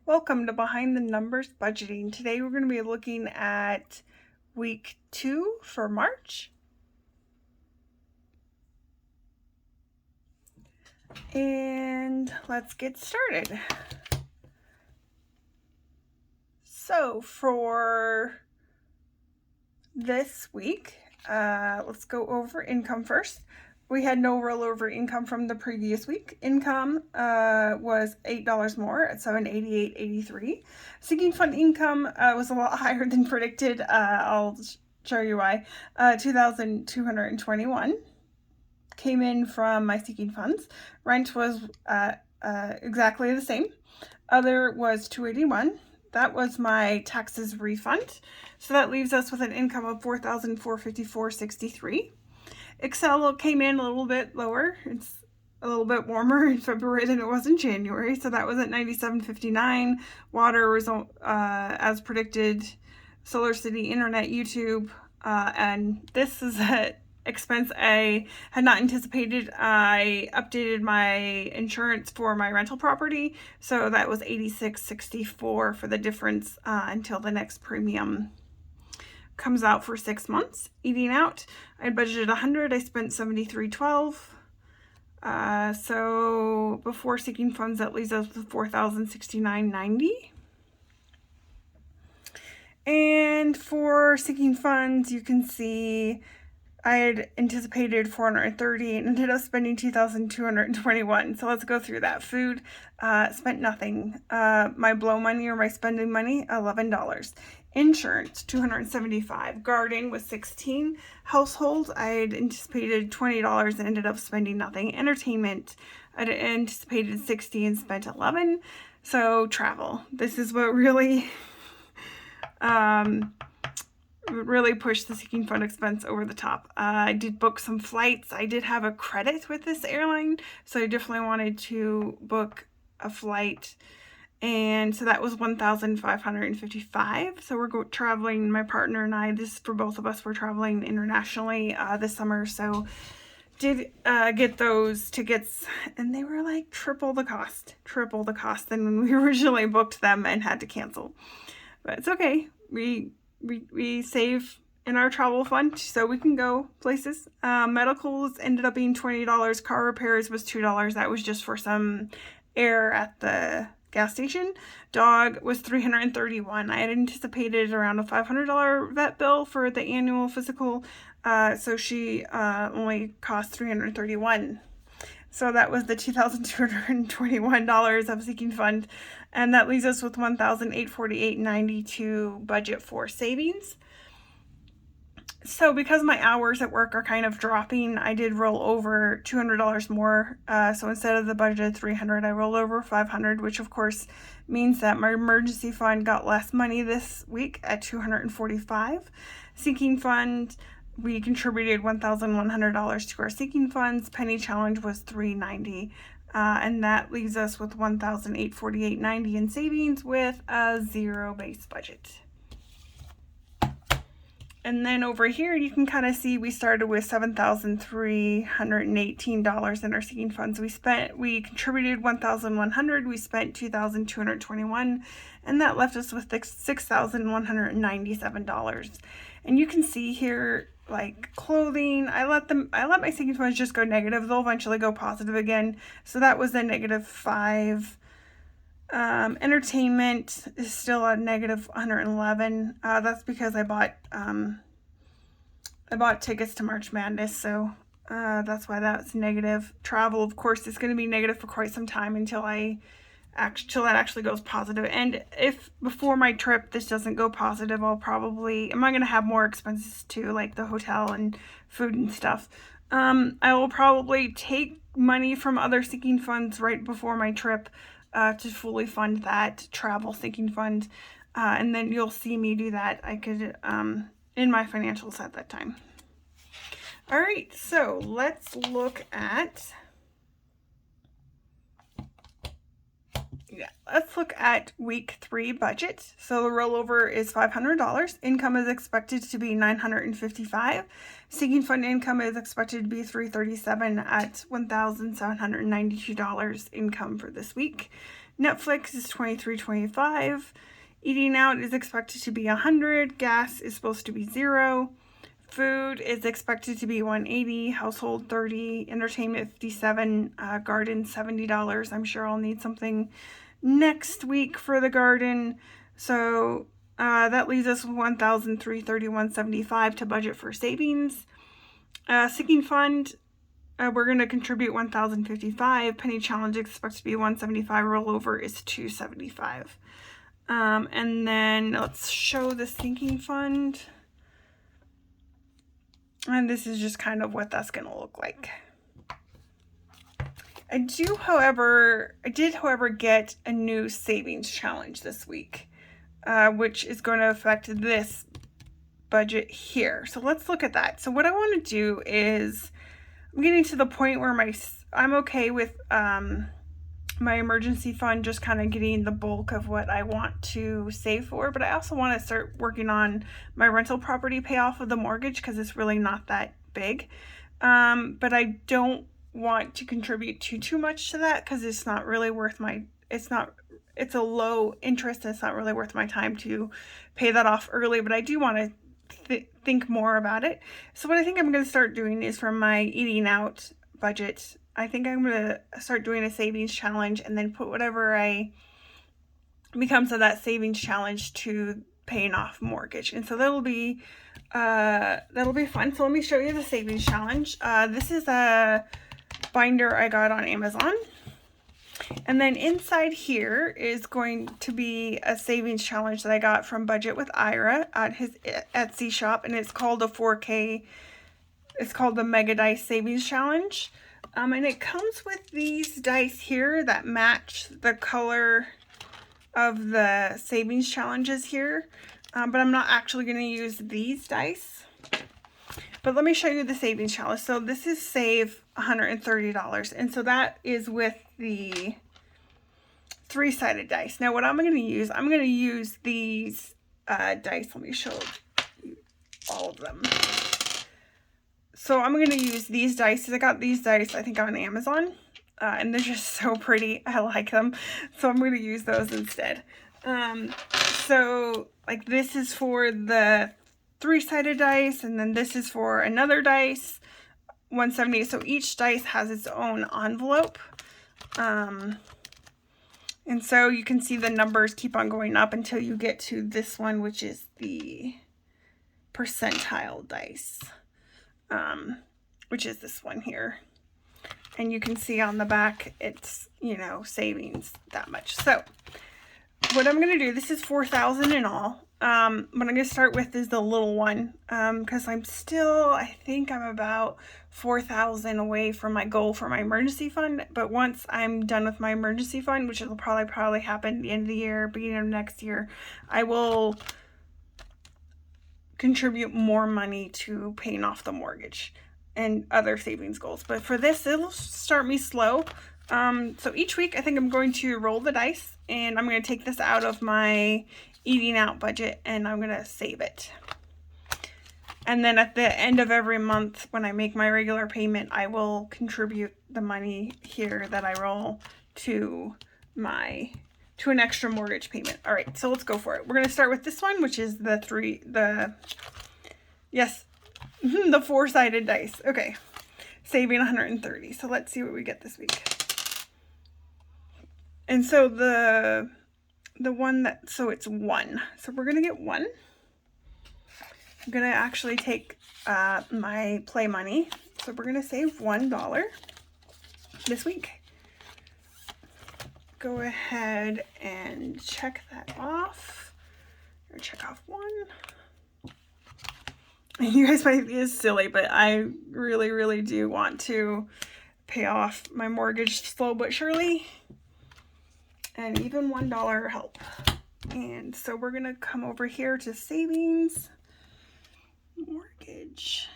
Welcome to Behind the Numbers Budgeting. Today we're going to be looking at week 2 for March. And let's get started. So for this week, let's go over income first. We had no rollover income from the previous week. Income was $8 more at $788.83. Sinking fund income was a lot higher than predicted. I'll show you why. $2,221 came in from my sinking funds. Rent was exactly the same. Other was $281. That was my taxes refund. So that leaves us with an income of $4,454.63. Excel came in a little bit lower. It's a little bit warmer in February than it was in January, so that was at $97.59. Water was as predicted. Solar City, Internet, YouTube, and this is an expense I had not anticipated. I updated my insurance for my rental property, so that was $86.64 for the difference until the next premium comes out for 6 months. Eating out, I budgeted $100. I spent $73.12. So before seeking funds, that leaves us with $4,069.90. And for seeking funds, you can see I had anticipated $430 and ended up spending $2,221. So let's go through that. Food, spent nothing. My blow money or my spending money, $11. Insurance, $275. Garden was $16. Household, I had anticipated $20 and ended up spending nothing. Entertainment, I had anticipated $60 and spent $11. So travel, this is what really pushed the seeking fund expense over the top. I did book some flights. I did have a credit with this airline, so I definitely wanted to book a flight. And so that was $1,555. So we're traveling, my partner and I, this is for both of us, we're traveling internationally this summer. So did get those tickets, and they were like triple the cost than when we originally booked them and had to cancel. But it's okay. We save in our travel fund so we can go places. Medicals ended up being $20. Car repairs was $2. That was just for some air at the gas station. Dog was $331. I had anticipated around a $500 vet bill for the annual physical, so she only cost $331. So that was the $2,221 of seeking fund, and that leaves us with $1,848.90 to budget for savings. So because my hours at work are kind of dropping, I did roll over $200 more. So instead of the budgeted $300, I rolled over $500, which of course means that my emergency fund got less money this week at $245. Sinking fund, we contributed $1,100 to our seeking funds. Penny challenge was $390. And that leaves us with $1,848.90 in savings with a zero base budget. And then over here, you can kind of see we started with $7,318 in our seeking funds. We contributed $1,100. We spent $2,221, and that left us with $6,197. And you can see here, like clothing, I let my seeking funds just go negative. They'll eventually go positive again. So that was a -5. Entertainment is still a -111. That's because I bought tickets to March Madness, so that's why that's negative. Travel, of course, is going to be negative for quite some time until that actually goes positive. And if before my trip this doesn't go positive, I'm going to have more expenses too, like the hotel and food and stuff. I will probably take money from other seeking funds right before my trip to fully fund that travel sinking fund, and then you'll see me do that. I could in my financials at that time. All right, so let's look at let's look at week 3 budget. So the rollover is $500. Income is expected to be $955. Sinking fund income is expected to be $337 at $1,792 income for this week. Netflix is $23.25. Eating out is expected to be $100. Gas is supposed to be $0. Food is expected to be $180, household $30, entertainment $57, garden $70. I'm sure I'll need something next week for the garden. So that leaves us with $1,331.75 to budget for savings. Sinking fund, we're going to contribute $1,055. Penny challenge expected to be $175. Rollover is $275. And then let's show the sinking fund. And this is just kind of what that's going to look like. I did, however, get a new savings challenge this week, which is going to affect this budget here. So let's look at that. So what I want to do is, I'm getting to the point where I'm okay with my emergency fund just kind of getting the bulk of what I want to save for, but I also want to start working on my rental property payoff of the mortgage because it's really not that big. But I don't want to contribute too much to that because it's not really worth it's a low interest and it's not really worth my time to pay that off early, but I do want to think more about it. So what I think I'm going to start doing is from my eating out budget, I think I'm going to start doing a savings challenge and then put whatever becomes of that savings challenge to paying off mortgage. And so that'll be fun. So let me show you the savings challenge. This is a binder I got on Amazon. And then inside here is going to be a savings challenge that I got from Budget with Ira at his Etsy shop. And it's called a 4K. It's called the Mega Dice Savings Challenge. And it comes with these dice here that match the color of the savings challenges here. But I'm not actually going to use these dice. But let me show you the savings challenge. So this is save $130. And so that is with the 3-sided dice. Now what I'm going to use these dice. Let me show you all of them. So I'm going to use these dice. I got these dice, I think, on Amazon. And they're just so pretty. I like them. So I'm going to use those instead. So, like, this is for the 3-sided dice. And then this is for another dice. 170. So each dice has its own envelope. And so you can see the numbers keep on going up until you get to this one, which is the percentile dice. Which is this one here. And you can see on the back, it's, savings that much. So what I'm going to do, this is 4,000 in all. What I'm going to start with is the little one, because I think I'm about 4,000 away from my goal for my emergency fund. But once I'm done with my emergency fund, which will probably happen at the end of the year, beginning of next year, I will contribute more money to paying off the mortgage and other savings goals. But for this, it'll start me slow. So each week I think I'm going to roll the dice and I'm going to take this out of my eating out budget and I'm going to save it. And then at the end of every month when I make my regular payment, I will contribute the money here that I roll to an extra mortgage payment. All right, so let's go for it. We're going to start with this one, which is the 4-sided dice. Okay, saving 130. So let's see what we get this week. And so the one so it's 1. So we're going to get 1. I'm going to actually take my play money. So we're going to save $1 this week. Go ahead and check that off. Or check off 1. And you guys might think it's silly, but I really, really do want to pay off my mortgage slow but surely. And even $1 help. And so we're going to come over here to savings, mortgage.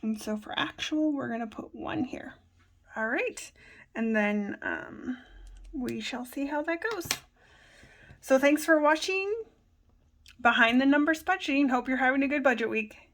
And so for actual, we're going to put 1 here. All right. And then we shall see how that goes. So thanks for watching Behind the Numbers Budgeting. Hope you're having a good budget week.